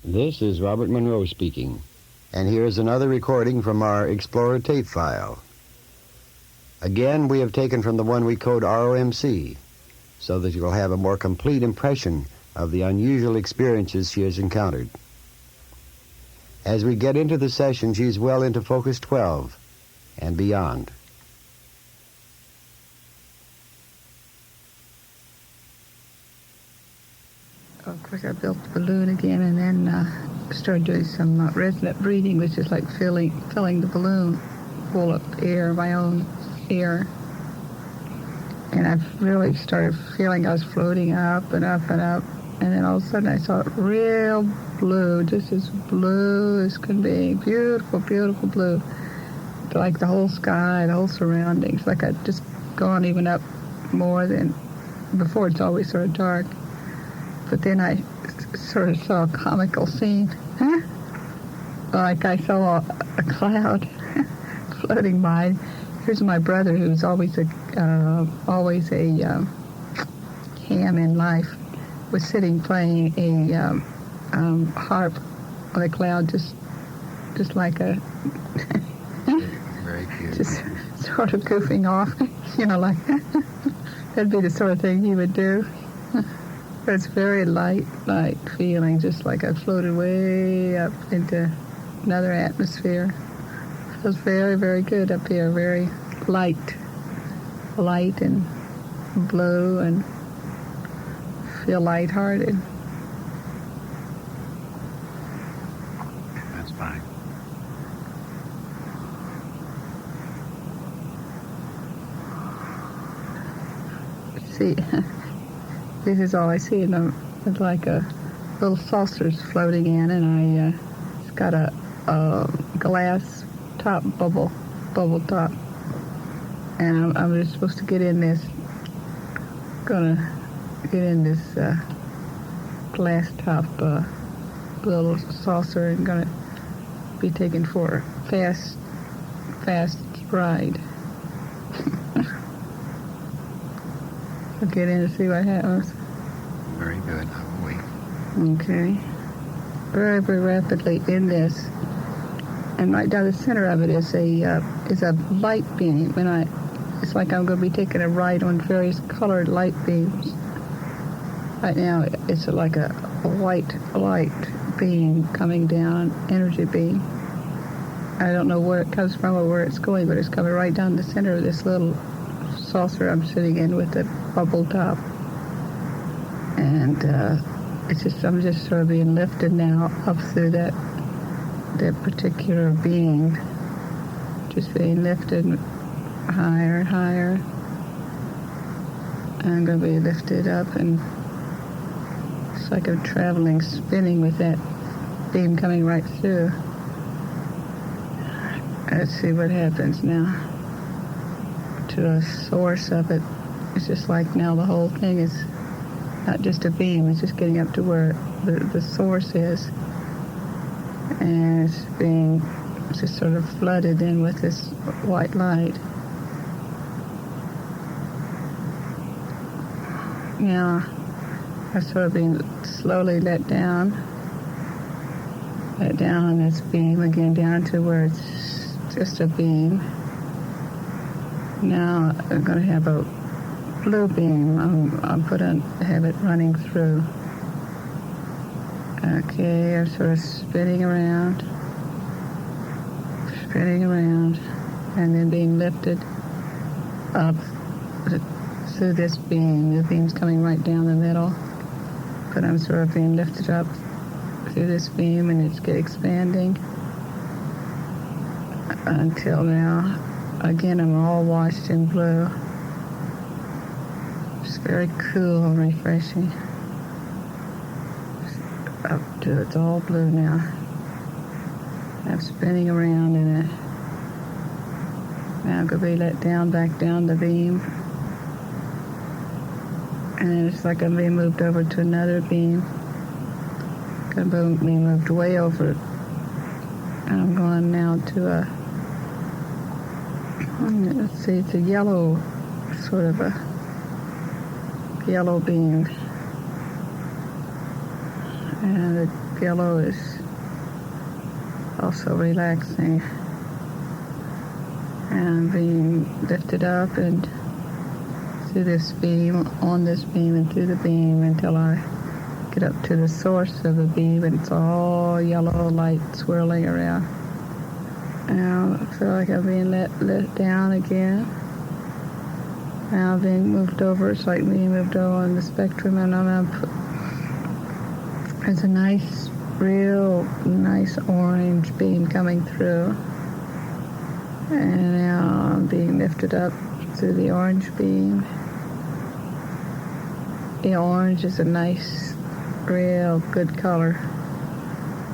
This is Robert Monroe speaking, and here's another recording from our Explorer tape file. Again, we have taken from the one we code ROMC, so that you'll have a more complete impression of the unusual experiences she has encountered. As we get into the session, she's well into Focus 12 and beyond. Of course, I built the balloon again and then started doing some resonant breathing, which is like filling the balloon full of air, my own air. And I really started feeling I was floating up and up and up. And then all of a sudden I saw it real blue, just as blue as can be. Beautiful, beautiful blue. Like the whole sky, the whole surroundings. Like I'd just gone even up more than before. It's always sort of dark. But then I sort of saw a comical scene. Like I saw a cloud floating by. Here's my brother, who's always a ham in life, was sitting playing a harp on a cloud, just like a Very cute. just sort of goofing off, like that'd be the sort of thing he would do. But it's very light feeling, just like I floated way up into another atmosphere. Feels very, very good up here, very light and blue, and feel lighthearted. That's fine. See, this is all I see, and it's like a little saucers floating in, and it's got a glass top, bubble top, and I'm just supposed to get in this. Gonna get in this glass top little saucer, and gonna be taken for a fast ride. I'll get in and see what happens. Very good. I will wait. Okay. Very, very rapidly in this. And right down the center of it is a light beam, and it's like I'm going to be taking a ride on various colored light beams. Right now, it's like a white light beam coming down, energy beam. I don't know where it comes from or where it's going, but it's coming right down the center of this little saucer I'm sitting in with the bubble top. And I'm just sort of being lifted now up through that particular being, just being lifted higher and higher. And I'm going to be lifted up, and it's like I'm traveling, spinning with that beam coming right through. Let's see what happens now. To a source of it, it's just like now the whole thing is not just a beam, it's just getting up to where the source is. And it's just sort of flooded in with this white light. Now, I've sort of been slowly let down on this beam again, down to where it's just a beam. Now I'm going to have a blue beam. I'm going to have it running through. Okay, I'm sort of spinning around, and then being lifted up through this beam. The beam's coming right down the middle, but I'm sort of being lifted up through this beam, and it's expanding until now. Again, I'm all washed in blue. It's very cool and refreshing. Up to it's all blue now. I'm spinning around in it. Now I'm going to be let down, back down the beam. And it's like I'm being moved over to another beam. Going to be moved way over it. And I'm going now to let's see, it's a yellow, sort of a yellow beam. And it yellow is also relaxing. And being lifted up and through this beam, on this beam, and through the beam until I get up to the source of the beam, and it's all yellow light swirling around. Now I feel like I'm being let down again. Now being moved over, it's like being moved over on the spectrum, and there's a nice, real nice orange beam coming through. And now I'm being lifted up through the orange beam. The orange is a nice, real good color.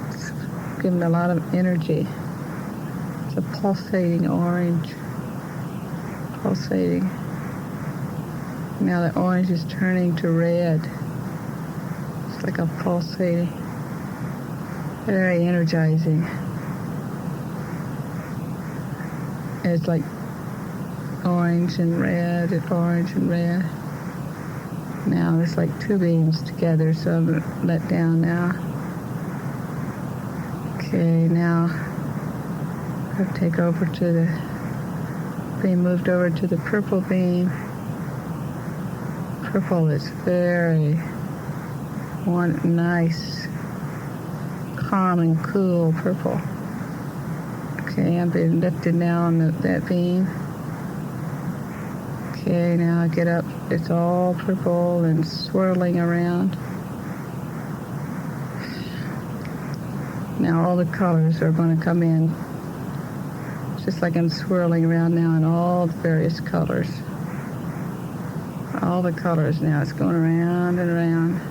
It's giving a lot of energy. It's a pulsating orange. Pulsating. Now the orange is turning to red. It's like a pulsating. Very energizing. It's like orange and red and orange and red. Now there's like two beams together, so I'm let down now. Okay, now I'll take over to the beam, moved over to the purple beam. Purple is very nice, calm and cool purple. Okay, I'm being lifted now on that beam. Okay, now I get up. It's all purple and swirling around. Now all the colors are going to come in. It's just like I'm swirling around now in all the various colors. All the colors now. It's going around and around.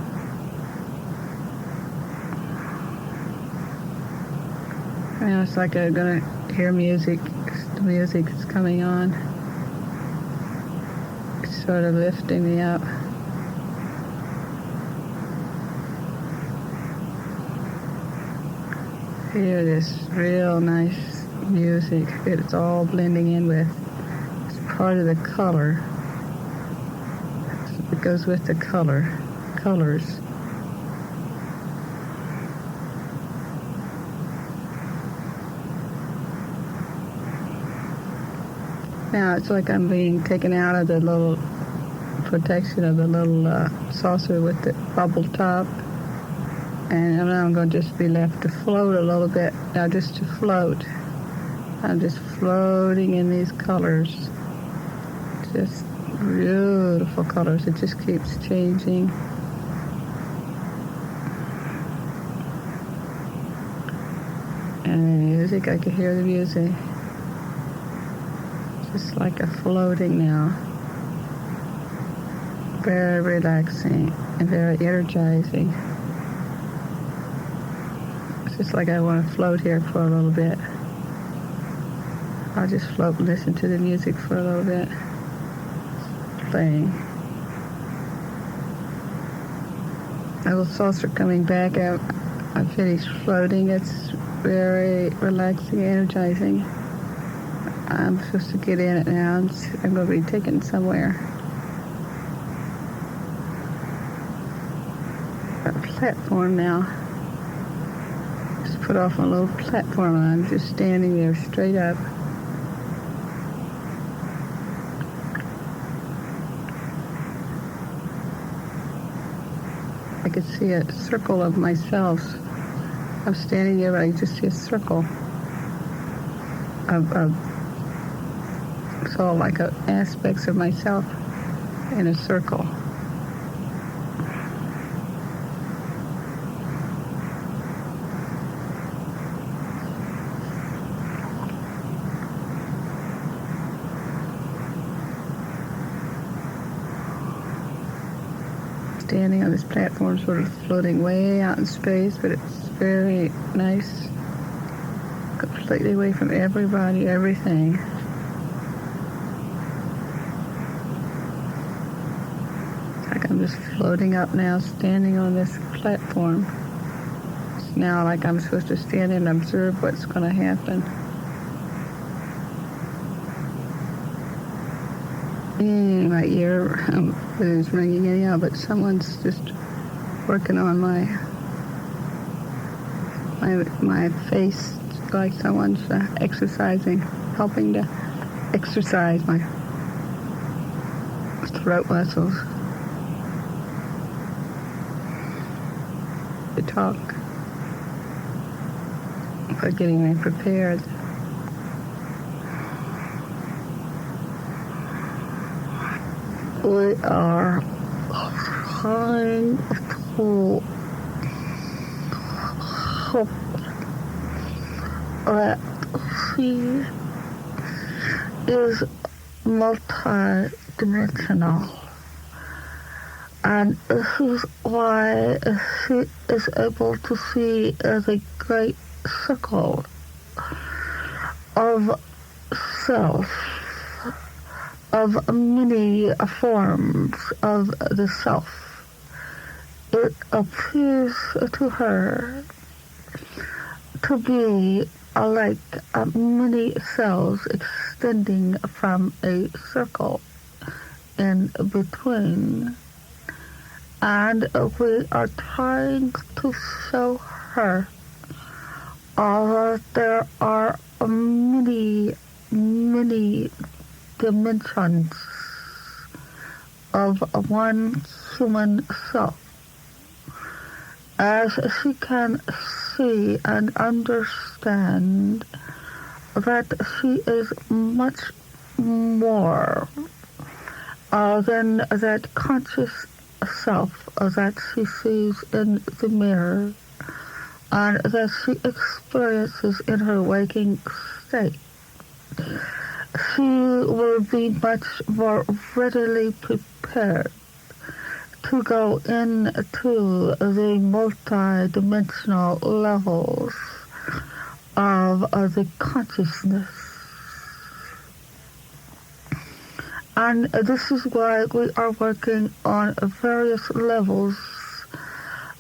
Now it's like I'm going to hear music. The music is coming on. It's sort of lifting me up. Hear this real nice music. It's all blending in with. It's part of the color. It goes with the colors. Now it's like I'm being taken out of the little protection of the little saucer with the bubble top. And now I'm going to just be left to float a little bit. Now just to float. I'm just floating in these colors. Just beautiful colors. It just keeps changing. And the music, I can hear the music. Just like a floating now. Very relaxing and very energizing. It's just like I want to float here for a little bit. I'll just float and listen to the music for a little bit. Playing. A little saucer coming back out. I finished floating. It's very relaxing, energizing. I'm supposed to get in it now. I'm going to be taken somewhere. A platform now. Just put off on a little platform and I'm just standing there straight up. I could see a circle of myself. I'm standing there, but I just see a circle of so like aspects of myself in a circle. Standing on this platform, sort of floating way out in space, but it's very nice. Completely away from everybody, everything. It's like I'm just floating up now, standing on this platform. It's now like I'm supposed to stand and observe what's going to happen. My ear is ringing anyhow, but someone's just working on my my face like someone's exercising, helping to exercise my throat muscles to talk, for getting me prepared. We are trying to hope that she is multidimensional, and this is why she is able to see the great circle of self, of many forms of the self. It appears to her to be like many cells extending from a circle in between. And we are trying to show her that there are many, many dimensions of one human self, as she can see and understand that she is much more than that conscious self that she sees in the mirror and that she experiences in her waking state. She will be much more readily prepared to go into the multidimensional levels of the consciousness. And this is why we are working on various levels,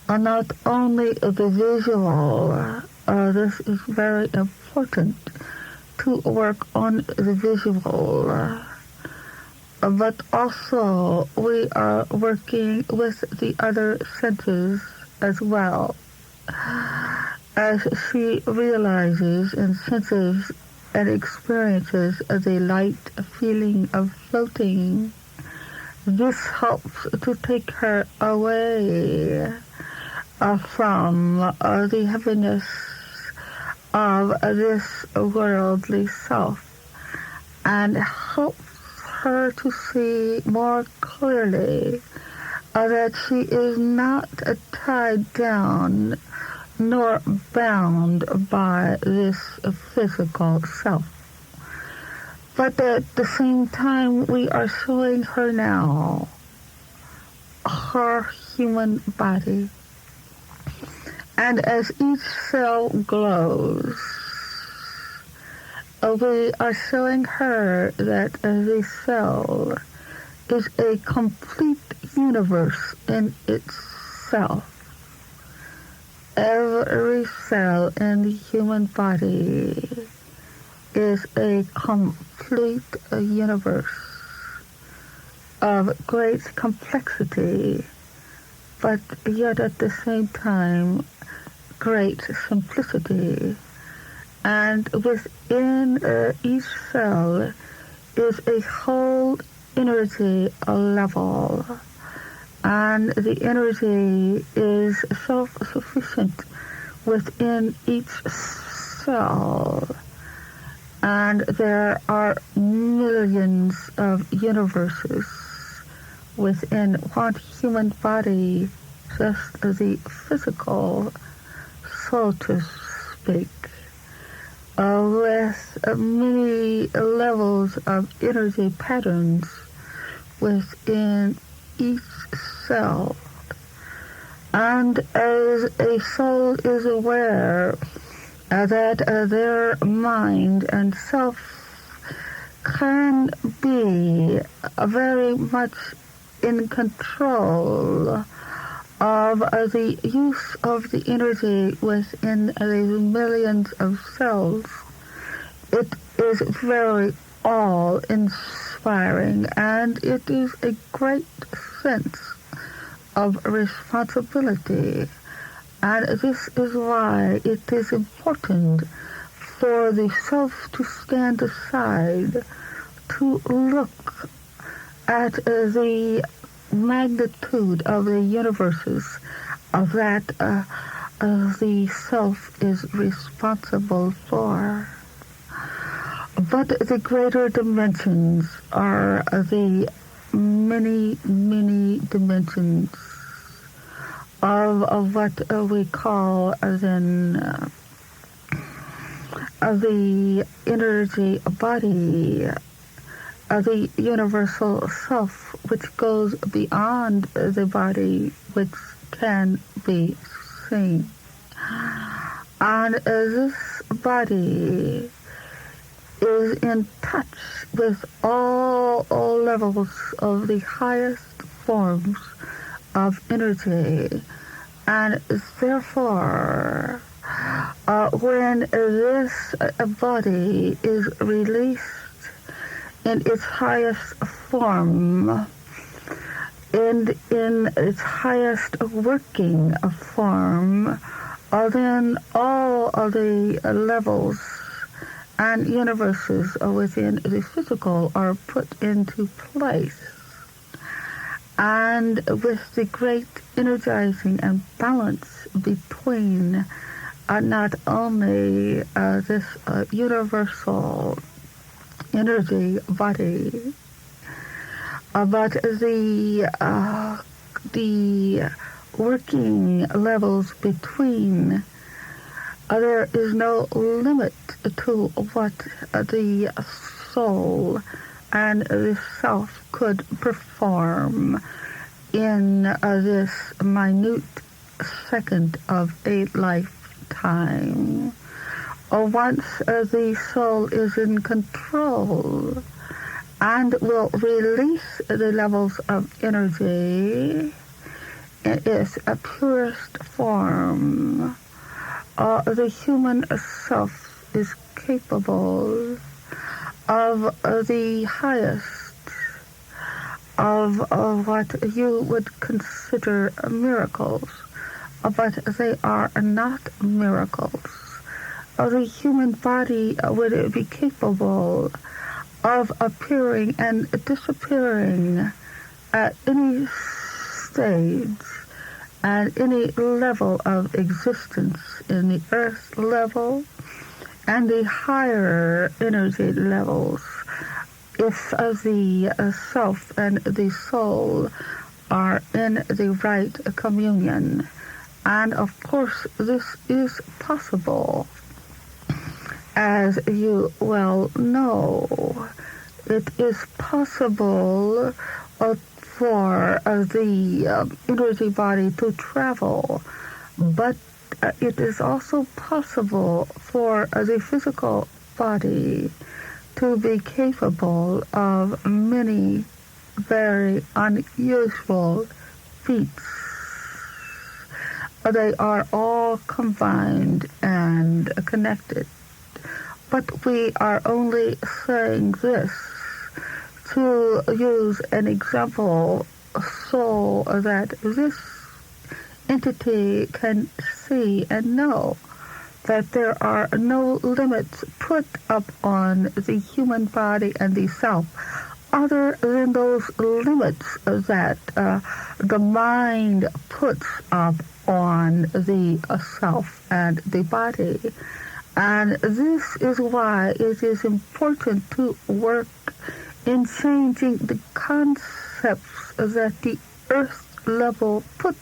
not only the visual. This is very important to work on the visual. But also we are working with the other senses as well, as she realizes and senses and experiences the light feeling of floating. This helps to take her away from the heaviness of this worldly self, and helps her to see more clearly that she is not tied down nor bound by this physical self. But at the same time, we are showing her now her human body. And as each cell glows, we are showing her that the cell is a complete universe in itself. Every cell in the human body is a complete universe of great complexity, but yet at the same time, great simplicity. And within each cell is a whole energy level, and the energy is self-sufficient within each cell. And there are millions of universes within one human body, just the physical, so to speak, with many levels of energy patterns within each cell. And as a soul is aware that their mind and self can be very much in control of the use of the energy within the millions of cells, it is very awe-inspiring, and it is a great sense of responsibility And this is why it is important for the self to stand aside, to look at the magnitude of the universes that the self is responsible for. But the greater dimensions are the many, many dimensions of what we call then the energy body, the universal self, which goes beyond the body, which can be seen. And this body is in touch with all levels of the highest forms of energy, and therefore when this body is released in its highest form, and in its highest working form, then all of the levels and universes within the physical are put into place. And with the great energizing and balance between not only this universal energy body, but the working levels between, there is no limit to what the soul and the self could perform in this minute second of a lifetime. Once the soul is in control and will release the levels of energy in its purest form, the human self is capable of the highest of what you would consider miracles, but they are not miracles. The human body would be capable of appearing and disappearing at any stage and any level of existence in the earth level and the higher energy levels, if the self and the soul are in the right communion. And of course this is possible. As you well know, it is possible for the energy body to travel, but it is also possible for the physical body to be capable of many very unusual feats. They are all combined and connected. But we are only saying this to use an example so that this entity can see and know that there are no limits put up on the human body and the self other than those limits that the mind puts up on the self and the body. And this is why it is important to work in changing the concepts that the earth level put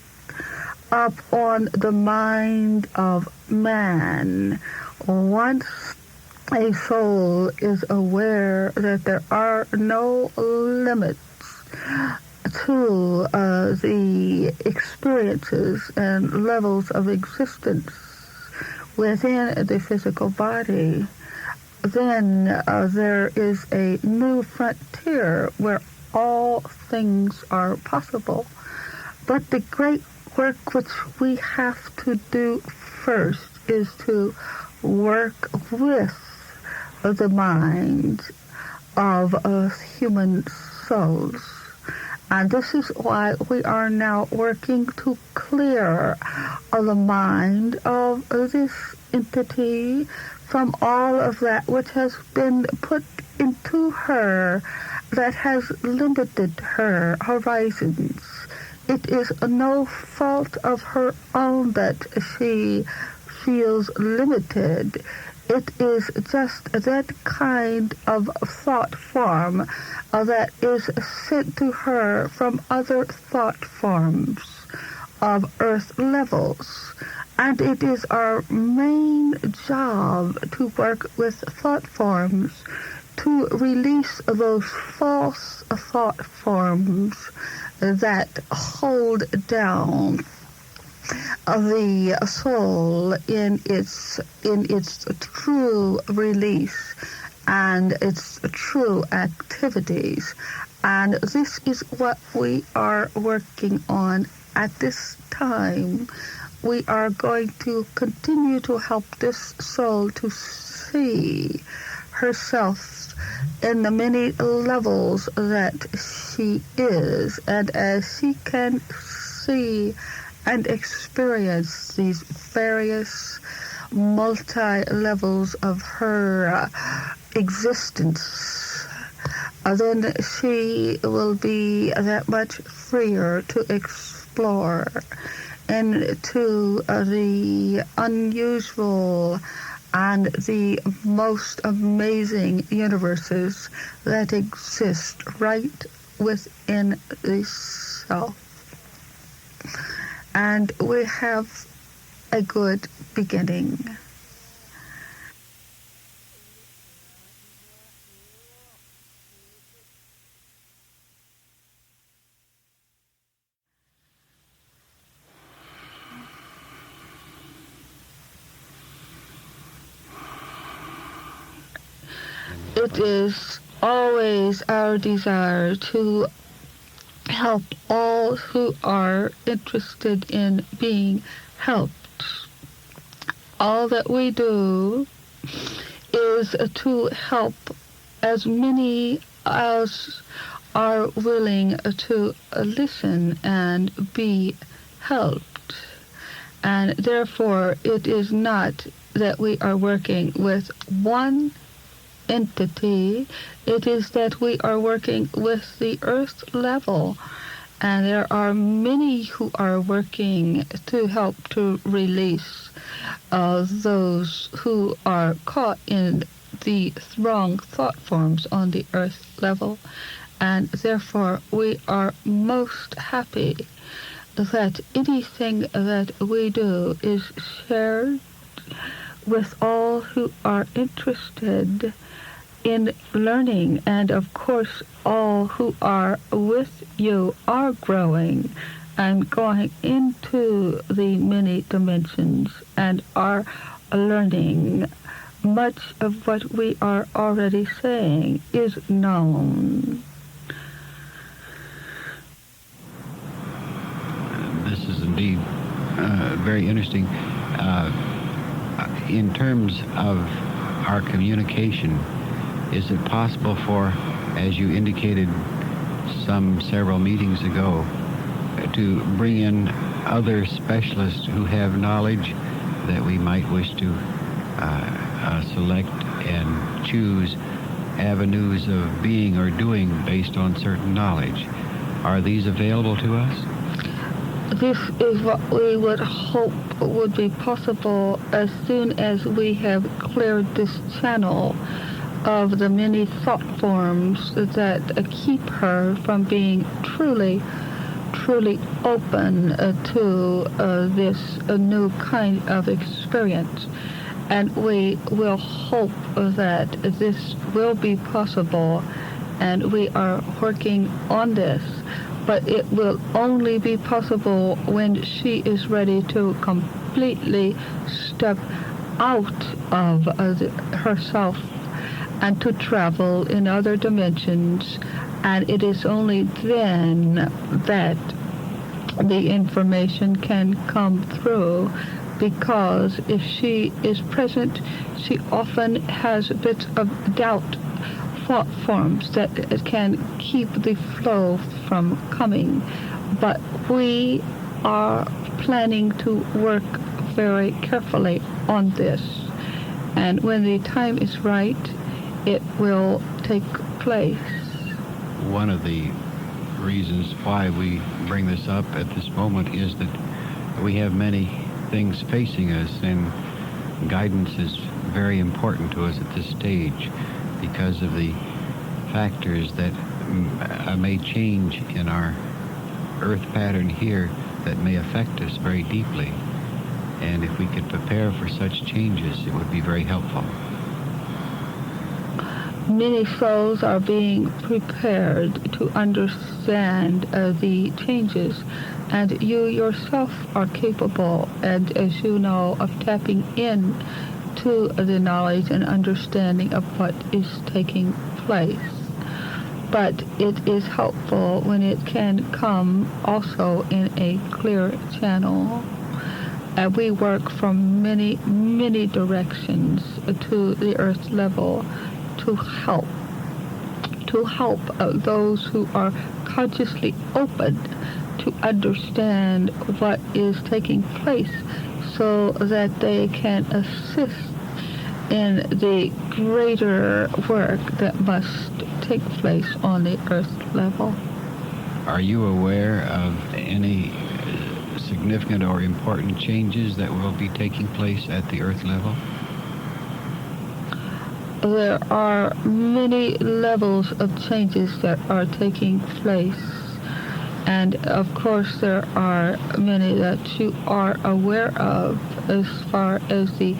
up on the mind of man. Once a soul is aware that there are no limits to the experiences and levels of existence within the physical body, then there is a new frontier where all things are possible. But the great work which we have to do first is to work with the mind of human souls And this is why we are now working to clear the mind of this entity from all of that which has been put into her that has limited her horizons. It is no fault of her own that she feels limited. It is just that kind of thought form that is sent to her from other thought forms of earth levels. And it is our main job to work with thought forms to release those false thought forms that hold down the soul in its true release and its true activities. And this is what we are working on at this time. We are going to continue to help this soul to see herself in the many levels that she is, and as she can see and experience these various multi-levels of her existence, then she will be that much freer to explore into the unusual and the most amazing universes that exist right within the self. And we have a good beginning. It is always our desire to help all who are interested in being helped. All that we do is to help as many as are willing to listen and be helped. And therefore, it is not that we are working with one entity, it is that we are working with the earth level, and there are many who are working to help to release those who are caught in the wrong thought forms on the earth level, and therefore we are most happy that anything that we do is shared with all who are interested in learning, and of course all who are with you are growing and going into the many dimensions and are learning. Much of what we are already saying is known. This is indeed very interesting. In terms of our communication, is it possible for, as you indicated several meetings ago, to bring in other specialists who have knowledge that we might wish to select and choose avenues of being or doing based on certain knowledge? Are these available to us? This is what we would hope would be possible as soon as we have cleared this channel of the many thought forms that keep her from being truly open to this new kind of experience. And we will hope that this will be possible, and we are working on this. But it will only be possible when she is ready to completely step out of herself and to travel in other dimensions. And it is only then that the information can come through, because if she is present, she often has bits of doubt thought forms that can keep the flow from coming, but we are planning to work very carefully on this. And when the time is right, it will take place. One of the reasons why we bring this up at this moment is that we have many things facing us, and guidance is very important to us at this stage because of the factors that may change in our earth pattern here that may affect us very deeply. And if we could prepare for such changes, it would be very helpful. Many souls are being prepared to understand the changes, and you yourself are capable, and as you know, of tapping in to the knowledge and understanding of what is taking place. But it is helpful when it can come also in a clear channel. And we work from many, many directions to the earth level to help those who are consciously open to understand what is taking place so that they can assist in the greater work that must take place on the earth level. Are you aware of any significant or important changes that will be taking place at the earth level? There are many levels of changes that are taking place, and of course there are many that you are aware of as far as the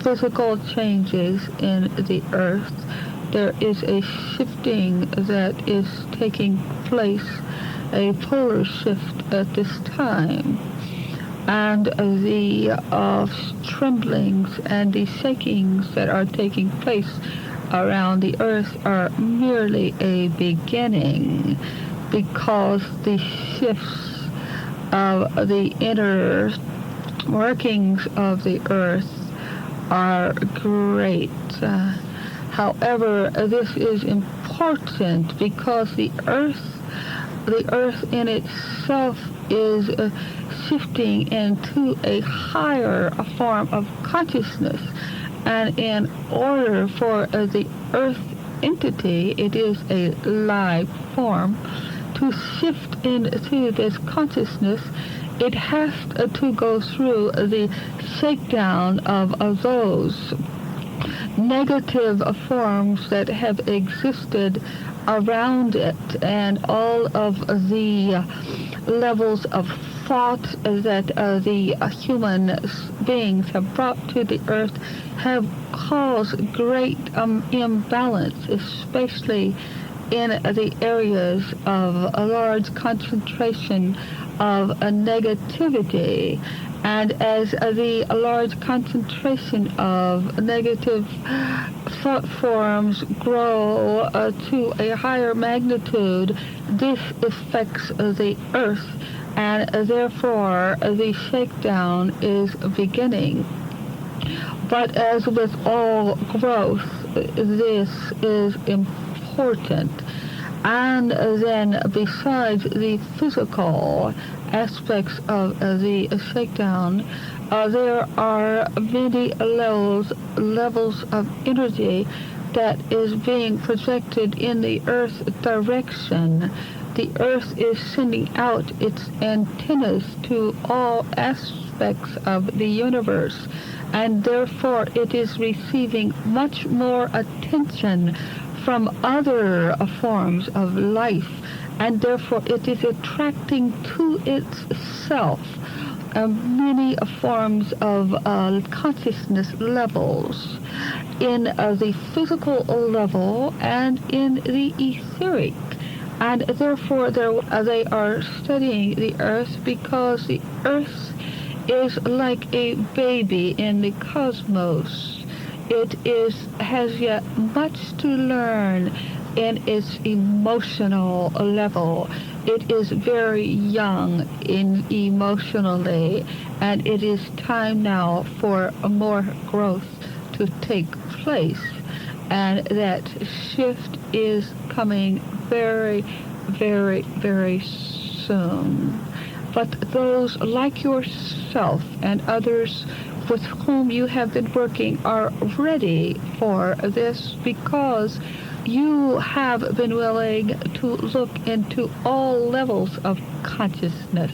physical changes in the earth. There is a shifting that is taking place, a polar shift at this time, and the tremblings and the shakings that are taking place around the earth are merely a beginning, because the shifts of the inner workings of the earth are great. However, this is important because the earth in itself is shifting into a higher form of consciousness, and in order for the earth entity, it is a live form, to shift into this consciousness, it has to go through the shakedown of those negative forms that have existed around it, and all of the levels of thought that the human beings have brought to the earth have caused great imbalance, especially in the areas of a large concentration of negativity. And as the large concentration of negative thought forms grow to a higher magnitude, this affects the earth, and therefore the shakedown is beginning. But as with all growth, this is important. And then besides the physical aspects of the shakedown, there are many levels of energy that is being projected in the Earth direction. The Earth is sending out its antennas to all aspects of the universe, and therefore it is receiving much more attention from other forms of life, and therefore it is attracting to itself many forms of consciousness levels in the physical level and in the etheric. And therefore they are studying the earth because the earth is like a baby in the cosmos. It has yet much to learn in its emotional level. It is very young emotionally, and it is time now for more growth to take place. And that shift is coming very, very, very soon. But those like yourself and others with whom you have been working are ready for this because you have been willing to look into all levels of consciousness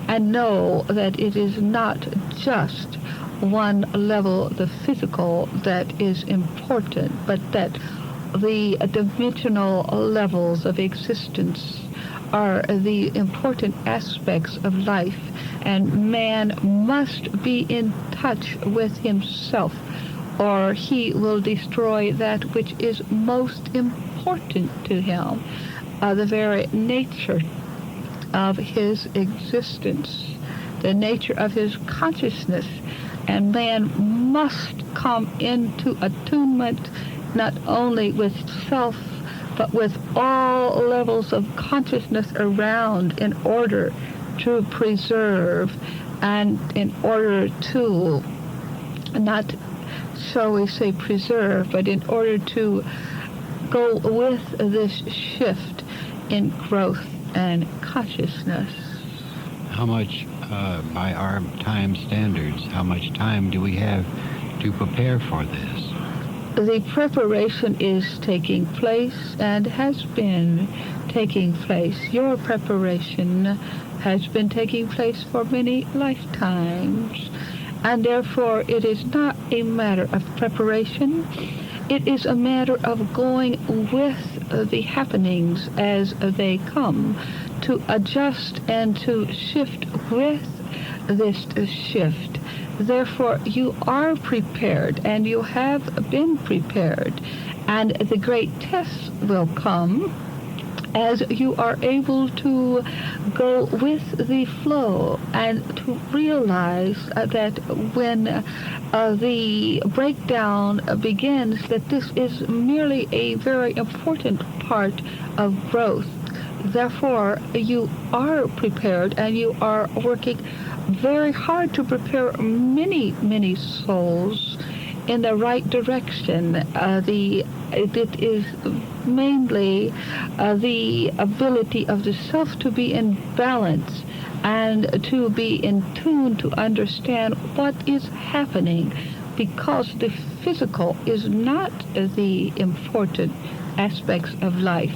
and know that it is not just one level, the physical, that is important, but that the dimensional levels of existence are the important aspects of life, and man must be in touch with himself, or he will destroy that which is most important to him, the very nature of his existence, the nature of his consciousness. And man must come into attunement not only with self, but with all levels of consciousness around in order to preserve and in order to not, shall we say, preserve, but in order to go with this shift in growth and consciousness. How much, by our time standards, how much time do we have to prepare for this? The preparation is taking place and has been taking place. Your preparation has been taking place for many lifetimes, and therefore it is not a matter of preparation. It is a matter of going with the happenings as they come, to adjust and to shift with this shift. Therefore, you are prepared, and you have been prepared, and the great tests will come as you are able to go with the flow and to realize that when the breakdown begins, that this is merely a very important part of growth. Therefore, you are prepared, and you are working very hard to prepare many, many souls in the right direction. It is mainly the ability of the self to be in balance and to be in tune to understand what is happening, because the physical is not the important aspects of life.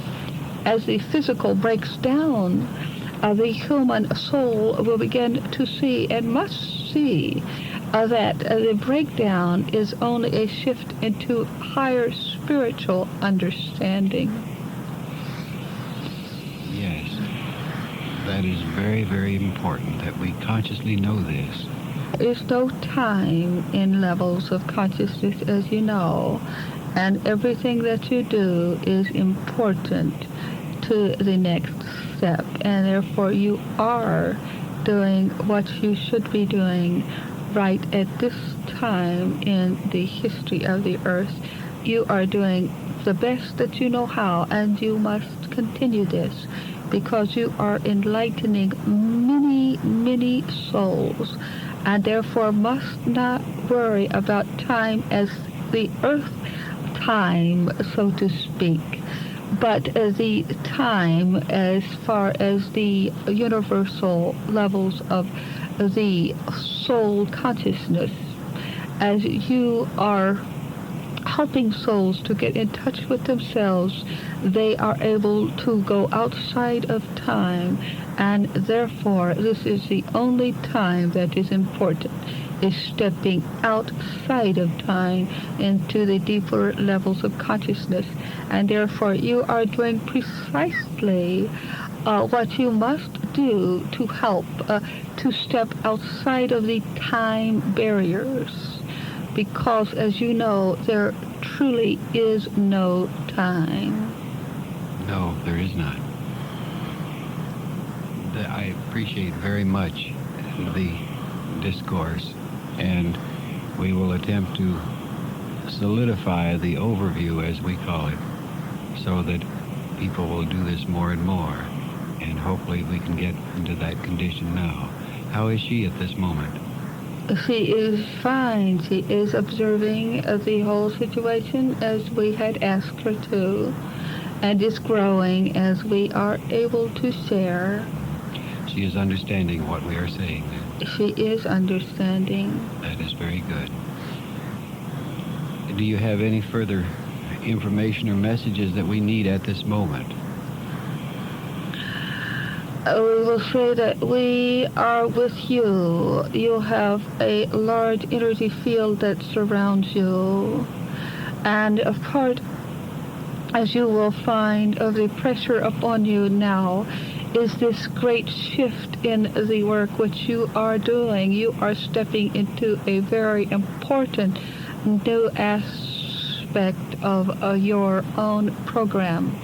As the physical breaks down, the human soul will begin to see and must see that the breakdown is only a shift into higher spiritual understanding. Yes, that is very, very important that we consciously know this. There is no time in levels of consciousness, as you know, and everything that you do is important to the next step, and therefore you are doing what you should be doing right at this time in the history of the earth. You are doing the best that you know how, and you must continue this because you are enlightening many, many souls, and therefore must not worry about time as the earth time, so to speak, but the time as far as the universal levels of the soul consciousness. As you are helping souls to get in touch with themselves, they are able to go outside of time, and therefore this is the only time that is important, is stepping outside of time into the deeper levels of consciousness. And therefore you are doing precisely what you must do to help to step outside of the time barriers, because as you know, there truly is no time. No, there is not. I appreciate very much the discourse, and we will attempt to solidify the overview, as we call it, so that people will do this more and more, and hopefully we can get into that condition now. How is she at this moment? She is fine. She is observing the whole situation as we had asked her to, and is growing as we are able to share. She is understanding what we are saying. She is understanding. That is very good. Do you have any further information or messages that we need at this moment? We will say that we are with you. You have a large energy field that surrounds you. And a part, as you will find, of the pressure upon you now is this great shift in the work which you are doing. You are stepping into a very important new aspect of your own program.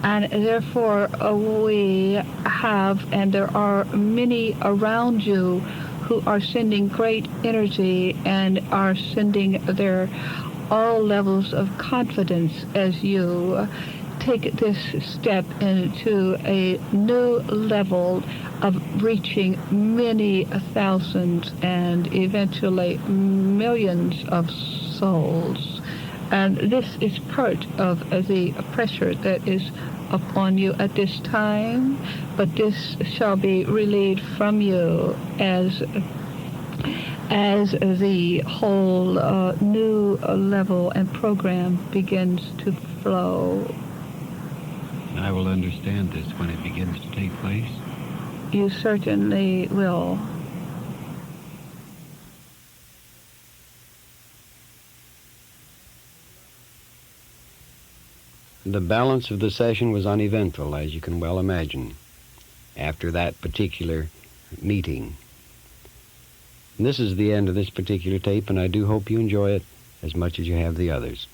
And therefore, we have, and there are many around you who are sending great energy and are sending their all levels of confidence as you take this step into a new level of reaching many thousands and eventually millions of souls. And this is part of the pressure that is upon you at this time, but this shall be relieved from you as the whole new level and program begins to flow. I will understand this when it begins to take place. You certainly will. The balance of the session was uneventful, as you can well imagine, after that particular meeting. And this is the end of this particular tape, and I do hope you enjoy it as much as you have the others.